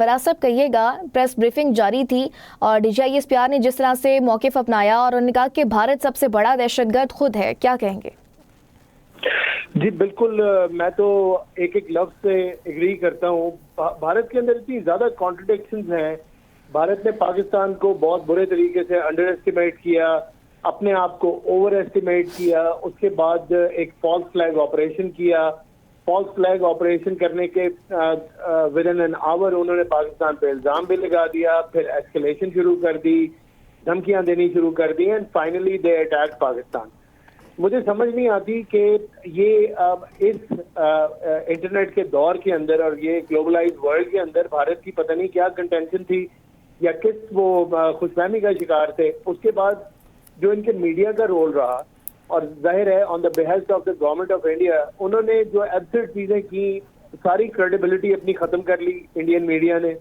फराज साहब कहिएगा, press briefing जारी थी और DGISPR ने जिस तरह से मौक़िफ़ अपनाया और उन्होंने कहा कि भारत सबसे बड़ा दहशतगर्द खुद है, क्या कहेंगे? जी बिल्कुल, मैं तो एक एक लफ्ज से एग्री करता हूँ। भारत के अंदर इतनी ज्यादा कॉन्ट्रडिक्शंस हैं। भारत ने पाकिस्तान को बहुत बुरे तरीके से अंडर एस्टिमेट किया, अपने आप को ओवर एस्टिमेट किया, उसके बाद एक फॉल्स फ्लैग ऑपरेशन किया। फॉल्स फ्लैग ऑपरेशन करने के विद इन एन आवर उन्होंने पाकिस्तान पे इल्जाम भी लगा दिया, फिर एस्केलेशन शुरू कर दी, धमकियां देनी शुरू कर दी and finally they attack Pakistan. मुझे समझ नहीं आती कि ये इस इंटरनेट के दौर के अंदर और ये ग्लोबलाइज वर्ल्ड के अंदर भारत की पता नहीं क्या कंटेंशन थी या किस वो खुशफहमी का शिकार थे। उसके बाद जो इनके मीडिया का रोल रहा, और जाहिर है on the behest of the government of India, उन्होंने जो एब्सर्ड चीजें की, सारी क्रेडिबिलिटी अपनी खत्म कर ली इंडियन मीडिया ने।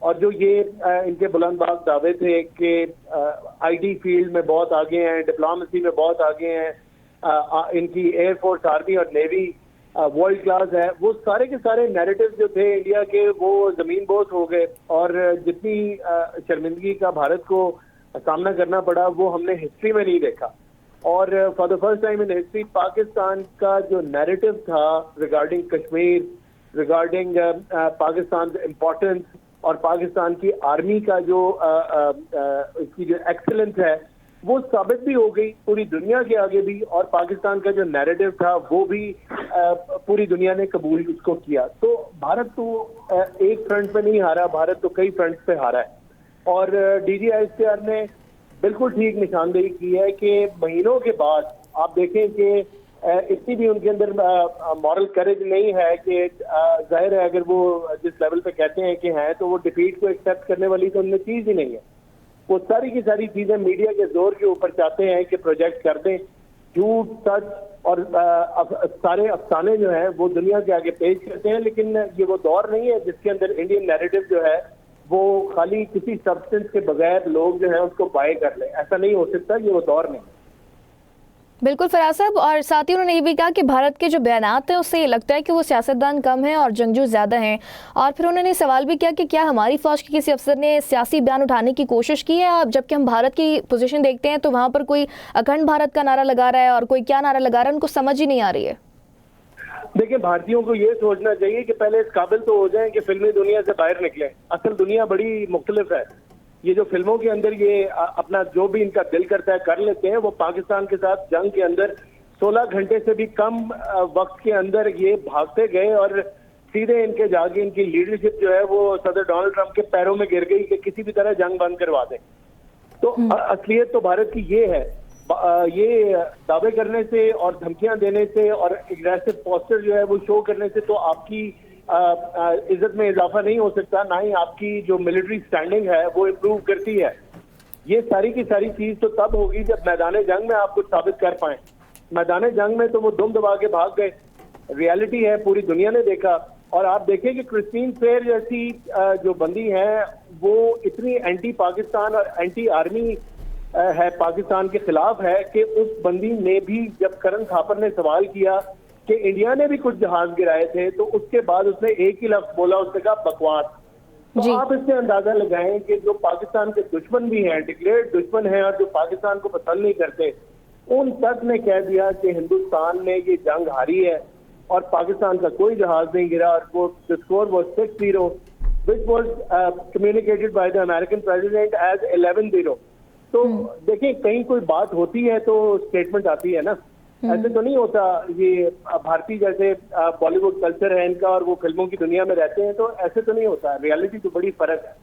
और जो ये इनके बुलंदबाग दावे थे कि IT फील्ड में बहुत आगे हैं, डिप्लोमेसी में बहुत आगे हैं, इनकी एयरफोर्स, आर्मी और नेवी वर्ल्ड क्लास है, वो सारे के सारे नैरेटिव जो थे इंडिया के वो जमीन बोस हो गए। और जितनी शर्मिंदगी का भारत को सामना करना पड़ा वो हमने हिस्ट्री में नहीं देखा। और for the first time in history Pakistan का जो नैरेटिव था regarding Kashmir, regarding Pakistan importance और पाकिस्तान की आर्मी का जो इसकी जो एक्सेलेंस है वो साबित भी हो गई पूरी दुनिया के आगे भी, और पाकिस्तान का जो नैरेटिव था वो भी पूरी दुनिया ने कबूल उसको किया। तो भारत तो एक फ्रंट पे नहीं हारा, भारत तो कई फ्रंट पे हारा है। और DGISPR ने बिल्कुल ठीक निशानदेही की है कि महीनों के बाद आप देखें कि इतनी भी उनके अंदर मॉरल करेज नहीं है कि जाहिर है अगर वो जिस लेवल पे कहते हैं कि हैं तो वो डिफीट को एक्सेप्ट करने वाली तो उनमें चीज ही नहीं है। वो सारी की सारी चीजें मीडिया के जोर के ऊपर चाहते हैं कि प्रोजेक्ट कर दें, झूठ सच और सारे अफसाने जो है वो दुनिया के आगे पेश करते हैं। लेकिन ये वो दौर नहीं है जिसके अंदर इंडियन नैरेटिव जो है वो खाली किसी सब्सटेंस के बगैर लोग जो है उसको बाय कर ले, ऐसा नहीं हो सकता, ये वो दौर नहीं। बिल्कुल फराज साहब, और साथ ही उन्होंने ये भी कहा कि भारत के जो बयानात हैं उससे ये लगता है कि वो सियासतदान कम हैं और जंगजू ज़्यादा हैं। और फिर उन्होंने सवाल भी किया कि क्या हमारी फ़ौज के किसी अफसर ने सियासी बयान उठाने की कोशिश की है, अब जबकि हम भारत की पोजीशन देखते हैं तो वहाँ पर कोई अखंड भारत का नारा लगा रहा है और कोई क्या नारा लगा रहा है, उनको समझ ही नहीं आ रही है। देखिए, भारतीयों को ये सोचना चाहिए कि पहले इस काबिल तो हो जाएं कि फिल्मी दुनिया से बाहर निकले। असल दुनिया बड़ी मुख्तलिफ है। ये जो फिल्मों के अंदर ये अपना जो भी इनका दिल करता है कर लेते हैं, वो पाकिस्तान के साथ जंग के अंदर 16 घंटे से भी कम वक्त के अंदर ये भागते गए और सीधे इनके जाके इनकी लीडरशिप जो है वो सदर डोनाल्ड ट्रंप के पैरों में गिर गई कि किसी भी तरह जंग बंद करवा दें। तो असलियत तो भारत की ये है। ये दावे करने से और धमकियां देने से और एग्रेसिव पोस्टर जो है वो शो करने से तो आपकी इज्जत में इजाफा नहीं हो सकता, ना ही आपकी जो मिलिट्री स्टैंडिंग है वो इम्प्रूव करती है। ये सारी की सारी चीज तो तब होगी जब मैदान जंग में आप कुछ साबित कर पाए। मैदान जंग में तो वो दुम दबा के भाग गए। रियलिटी है, पूरी दुनिया ने देखा। और आप देखें कि क्रिस्टीन फेयर जैसी जो बंदी है वो इतनी एंटी पाकिस्तान और एंटी आर्मी है, पाकिस्तान के खिलाफ है कि उस बंदी ने भी जब करण थापर ने सवाल किया कि इंडिया ने भी कुछ जहाज गिराए थे तो उसके बाद उसने एक ही लफ्ज बोला, उसने कहा बकवास। तो आप इससे अंदाजा लगाएं कि जो पाकिस्तान के दुश्मन भी हैं, डिक्लेयर्ड दुश्मन हैं और जो पाकिस्तान को पसंद नहीं करते, उन तक ने कह दिया कि हिंदुस्तान ने ये जंग हारी है और पाकिस्तान का कोई जहाज नहीं गिरा। और वो स्कोर वो 6-0 which was communicated by the American president as 11-0। तो देखिए, कहीं कोई बात होती है तो स्टेटमेंट आती है ना, ऐसे तो नहीं होता। ये भारतीय जैसे बॉलीवुड कल्चर है इनका और वो फिल्मों की दुनिया में रहते हैं तो ऐसे तो नहीं होता। रियलिटी तो बड़ी फर्क है।